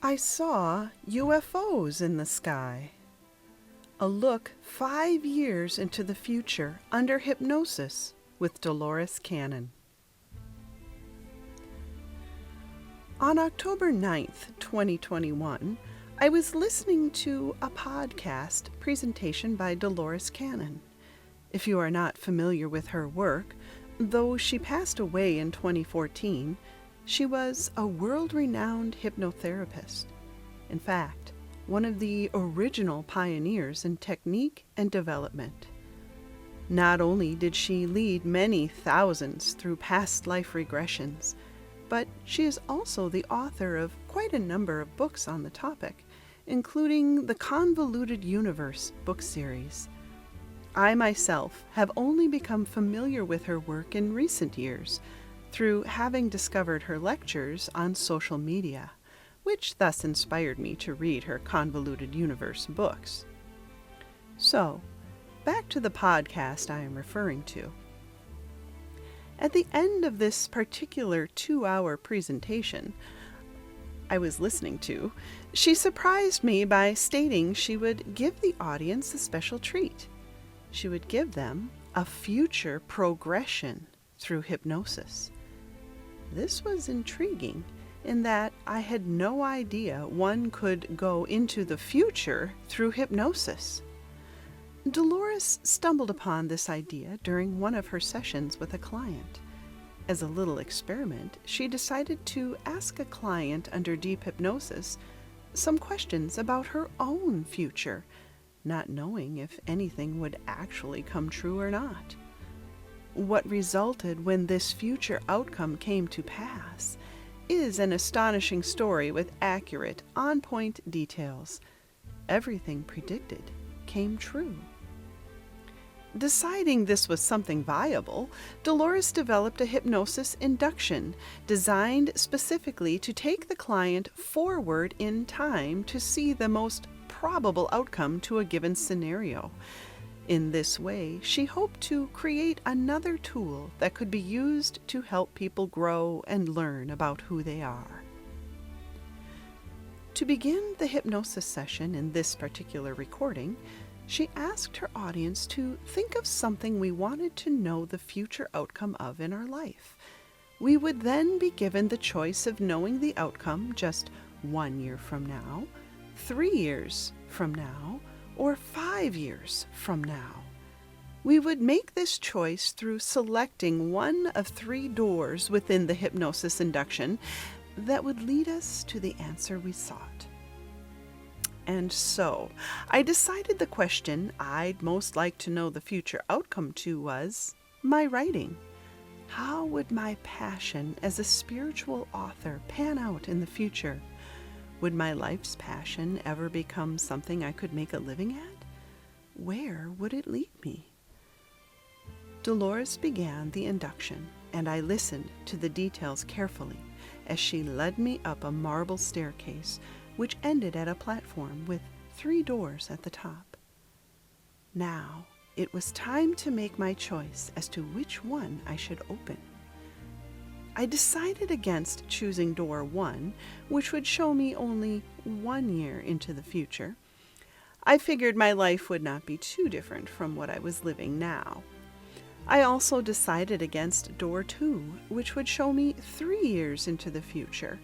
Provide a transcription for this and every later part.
I saw UFOs in the sky. A look 5 years into the future under hypnosis with Dolores Cannon. On October 9th, 2021, I was listening to a podcast presentation by Dolores Cannon. If you are not familiar with her work, though she passed away in 2014, she was a world-renowned hypnotherapist. In fact, one of the original pioneers in technique and development. Not only did she lead many thousands through past life regressions, but she is also the author of quite a number of books on the topic, including the Convoluted Universe book series. I myself have only become familiar with her work in recent years, through having discovered her lectures on social media, which thus inspired me to read her Convoluted Universe books. So, back to the podcast I am referring to. At the end of this particular 2-hour presentation I was listening to, she surprised me by stating she would give the audience a special treat. She would give them a future progression through hypnosis. This was intriguing in that I had no idea one could go into the future through hypnosis. Dolores stumbled upon this idea during one of her sessions with a client. As a little experiment, she decided to ask a client under deep hypnosis some questions about her own future, not knowing if anything would actually come true or not. What resulted when this future outcome came to pass is an astonishing story with accurate, on-point details. Everything predicted came true. Deciding this was something viable, Dolores developed a hypnosis induction designed specifically to take the client forward in time to see the most probable outcome to a given scenario. In this way, she hoped to create another tool that could be used to help people grow and learn about who they are. To begin the hypnosis session in this particular recording, she asked her audience to think of something we wanted to know the future outcome of in our life. We would then be given the choice of knowing the outcome just 1 year from now, 3 years from now, or 5 years from now. We would make this choice through selecting one of 3 doors within the hypnosis induction that would lead us to the answer we sought. And so, I decided the question I'd most like to know the future outcome to was my writing. How would my passion as a spiritual author pan out in the future? Would my life's passion ever become something I could make a living at? Where would it lead me? Dolores began the induction, and I listened to the details carefully as she led me up a marble staircase which ended at a platform with 3 doors at the top. Now it was time to make my choice as to which one I should open. I decided against choosing door 1, which would show me only 1 year into the future. I figured my life would not be too different from what I was living now. I also decided against door 2, which would show me 3 years into the future,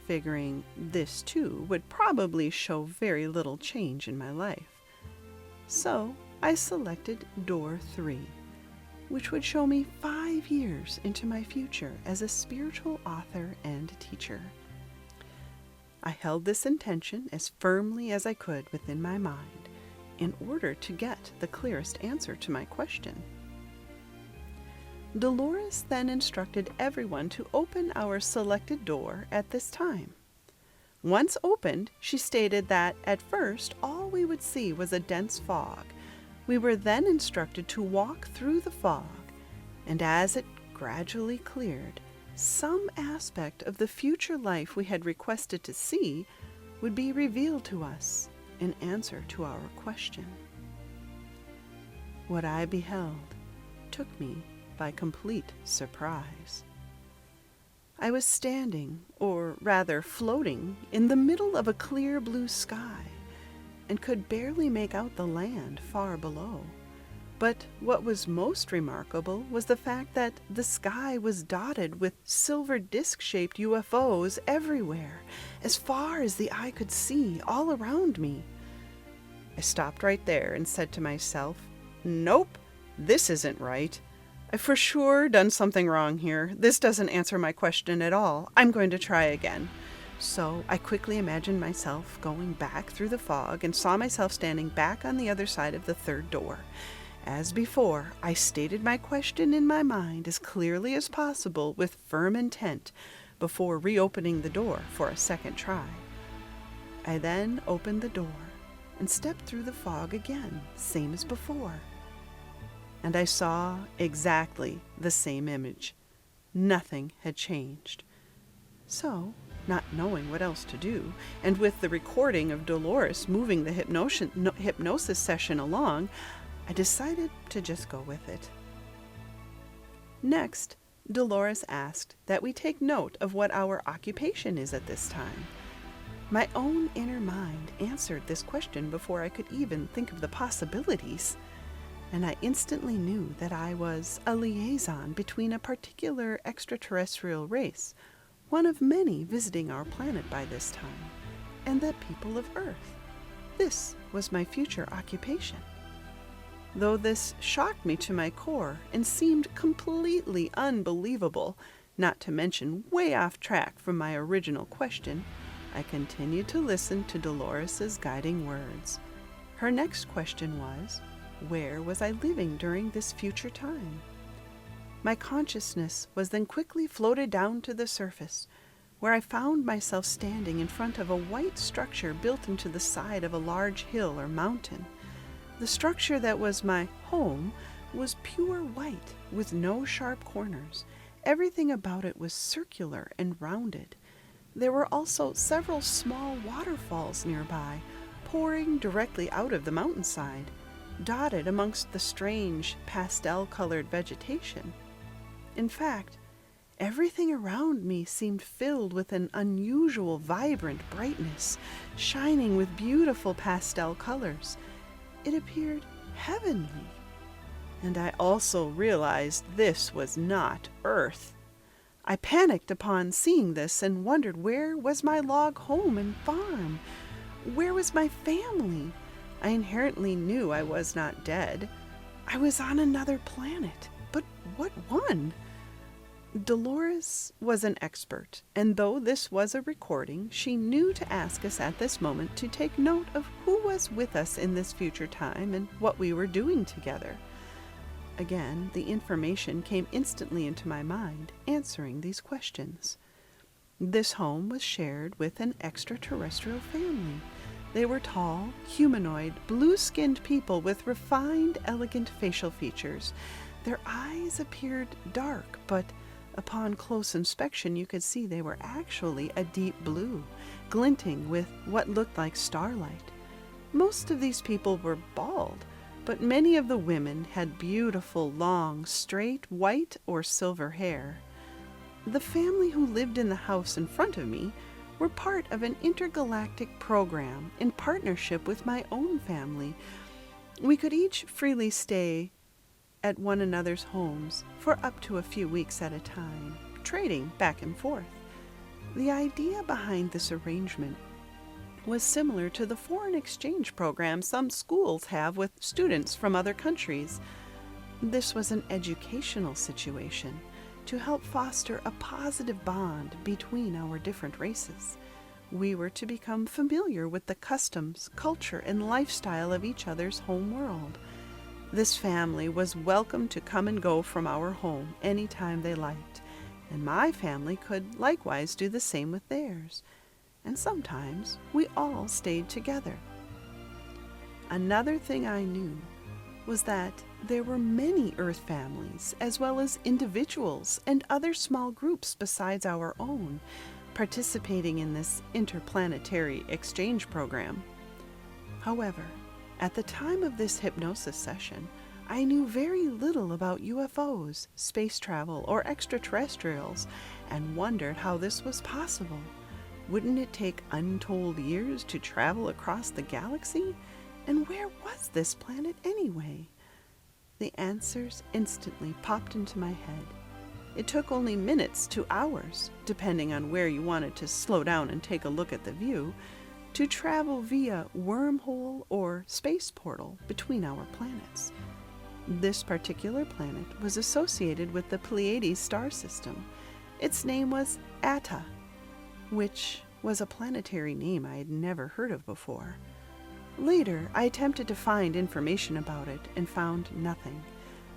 figuring this too would probably show very little change in my life. So I selected door 3, which would show me 5 years into my future as a spiritual author and teacher. I held this intention as firmly as I could within my mind in order to get the clearest answer to my question. Dolores then instructed everyone to open our selected door at this time. Once opened, she stated that at first all we would see was a dense fog. We were then instructed to walk through the fog, and as it gradually cleared, some aspect of the future life we had requested to see would be revealed to us in answer to our question. What I beheld took me by complete surprise. I was standing, or rather floating, in the middle of a clear blue sky, and could barely make out the land far below. But what was most remarkable was the fact that the sky was dotted with silver disc-shaped UFOs everywhere, as far as the eye could see, all around me. I stopped right there and said to myself, "Nope, this isn't right. I've for sure done something wrong here. This doesn't answer my question at all. I'm going to try again." So I quickly imagined myself going back through the fog and saw myself standing back on the other side of the third door. As before, I stated my question in my mind as clearly as possible with firm intent before reopening the door for a second try. I then opened the door and stepped through the fog again, same as before. And I saw exactly the same image. Nothing had changed. So, not knowing what else to do, and with the recording of Dolores moving the hypnosis session along, I decided to just go with it. Next, Dolores asked that we take note of what our occupation is at this time. My own inner mind answered this question before I could even think of the possibilities, and I instantly knew that I was a liaison between a particular extraterrestrial race, one of many visiting our planet by this time, and the people of Earth. This was my future occupation. Though this shocked me to my core and seemed completely unbelievable, not to mention way off track from my original question, I continued to listen to Dolores's guiding words. Her next question was, where was I living during this future time? My consciousness was then quickly floated down to the surface, where I found myself standing in front of a white structure built into the side of a large hill or mountain. The structure that was my home was pure white with no sharp corners. Everything about it was circular and rounded. There were also several small waterfalls nearby, pouring directly out of the mountainside, dotted amongst the strange pastel-colored vegetation. In fact, everything around me seemed filled with an unusual, vibrant brightness, shining with beautiful pastel colors. It appeared heavenly. And I also realized this was not Earth. I panicked upon seeing this and wondered where was my log home and farm? Where was my family? I inherently knew I was not dead. I was on another planet. But what one? Dolores was an expert, and though this was a recording, she knew to ask us at this moment to take note of who was with us in this future time and what we were doing together. Again, the information came instantly into my mind, answering these questions. This home was shared with an extraterrestrial family. They were tall, humanoid, blue-skinned people with refined, elegant facial features. Their eyes appeared dark, but upon close inspection you could see they were actually a deep blue, glinting with what looked like starlight. Most of these people were bald, but many of the women had beautiful, long, straight, white or silver hair. The family who lived in the house in front of me were part of an intergalactic program in partnership with my own family. We could each freely stay at one another's homes for up to a few weeks at a time, trading back and forth. The idea behind this arrangement was similar to the foreign exchange program some schools have with students from other countries. This was an educational situation to help foster a positive bond between our different races. We were to become familiar with the customs, culture, and lifestyle of each other's home world. This family was welcome to come and go from our home anytime they liked, and my family could likewise do the same with theirs. And sometimes we all stayed together. Another thing I knew was that there were many Earth families, as well as individuals and other small groups besides our own, participating in this interplanetary exchange program. However, at the time of this hypnosis session, I knew very little about UFOs, space travel, or extraterrestrials, and wondered how this was possible. Wouldn't it take untold years to travel across the galaxy? And where was this planet anyway? The answers instantly popped into my head. It took only minutes to hours, depending on where you wanted to slow down and take a look at the view, to travel via wormhole or space portal between our planets. This particular planet was associated with the Pleiades star system. Its name was Atta, which was a planetary name I had never heard of before. Later, I attempted to find information about it and found nothing.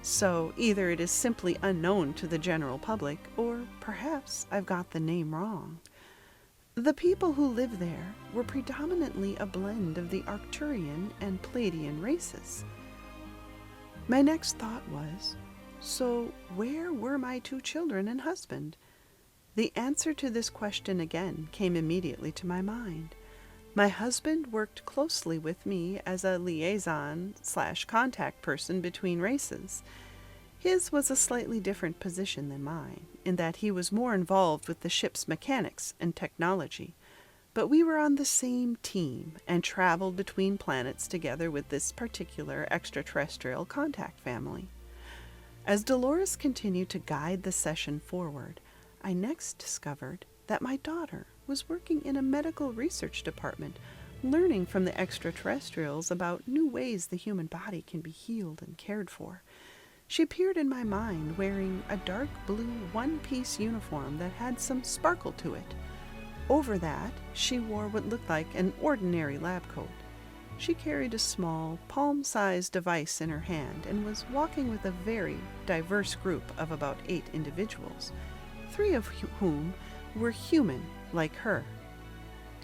So either it is simply unknown to the general public, or perhaps I've got the name wrong. The people who lived there were predominantly a blend of the Arcturian and Pleiadian races. My next thought was, so where were my 2 children and husband? The answer to this question again came immediately to my mind. My husband worked closely with me as a liaison/contact person between races. His was a slightly different position than mine, in that he was more involved with the ship's mechanics and technology, but we were on the same team and traveled between planets together with this particular extraterrestrial contact family. As Dolores continued to guide the session forward, I next discovered that my daughter was working in a medical research department, learning from the extraterrestrials about new ways the human body can be healed and cared for. She appeared in my mind wearing a dark blue one-piece uniform that had some sparkle to it. Over that, she wore what looked like an ordinary lab coat. She carried a small, palm-sized device in her hand and was walking with a very diverse group of about 8 individuals, 3 of whom were human like her.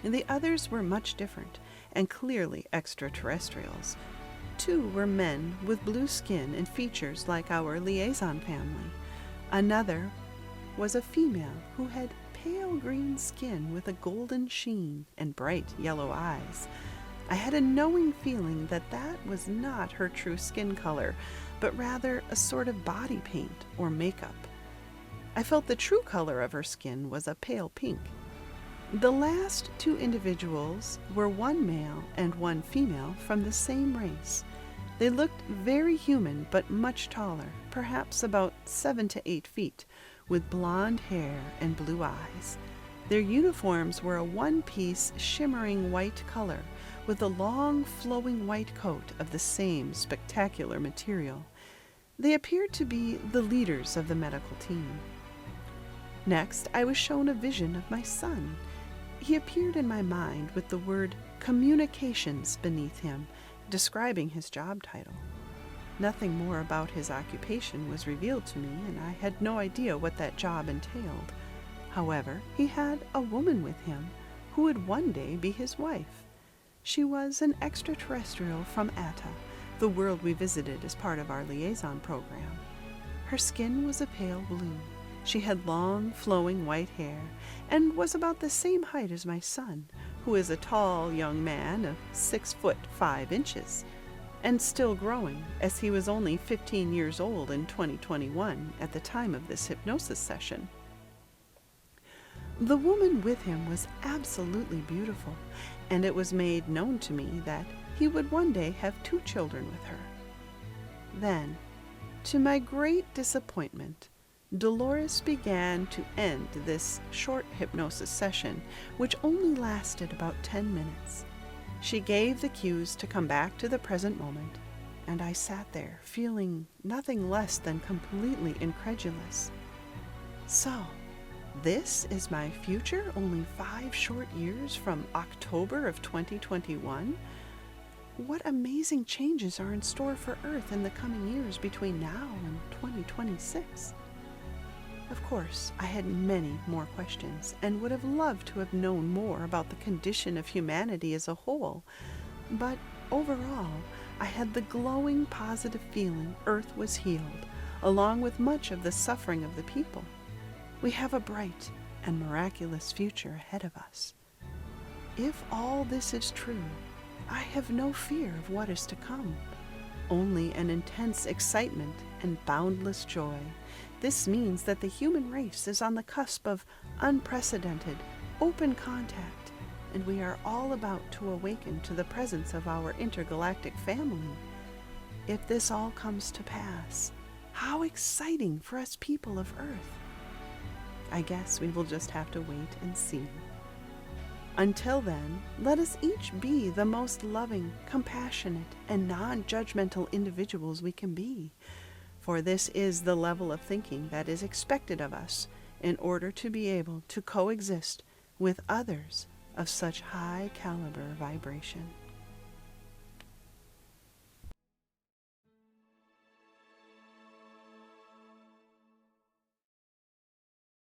The others were much different and clearly extraterrestrials. 2 were men with blue skin and features like our liaison family. Another was a female who had pale green skin with a golden sheen and bright yellow eyes. I had a knowing feeling that that was not her true skin color, but rather a sort of body paint or makeup. I felt the true color of her skin was a pale pink. The last 2 individuals were 1 male and 1 female from the same race. They looked very human but much taller, perhaps about 7 to 8 feet, with blonde hair and blue eyes. Their uniforms were a one-piece shimmering white color with a long flowing white coat of the same spectacular material. They appeared to be the leaders of the medical team. Next, I was shown a vision of my son. He appeared in my mind with the word communications beneath him, describing his job title. Nothing more about his occupation was revealed to me, and I had no idea what that job entailed. However, he had a woman with him who would one day be his wife. She was an extraterrestrial from Atta, the world we visited as part of our liaison program. Her skin was a pale blue. She had long, flowing white hair and was about the same height as my son, who is a tall young man of 6'5" and still growing, as he was only 15 years old in 2021 at the time of this hypnosis session. The woman with him was absolutely beautiful, and it was made known to me that he would one day have 2 children with her. Then, to my great disappointment, Dolores began to end this short hypnosis session, which only lasted about 10 minutes. She gave the cues to come back to the present moment, and I sat there feeling nothing less than completely incredulous. So, this is my future only 5 short years from October of 2021? What amazing changes are in store for Earth in the coming years between now and 2026? Of course, I had many more questions and would have loved to have known more about the condition of humanity as a whole, but overall, I had the glowing positive feeling Earth was healed, along with much of the suffering of the people. We have a bright and miraculous future ahead of us. If all this is true, I have no fear of what is to come, only an intense excitement and boundless joy. This means that the human race is on the cusp of unprecedented, open contact, and we are all about to awaken to the presence of our intergalactic family. If this all comes to pass, how exciting for us people of Earth. I guess we will just have to wait and see. Until then, let us each be the most loving, compassionate, and non-judgmental individuals we can be, for this is the level of thinking that is expected of us in order to be able to coexist with others of such high caliber vibration.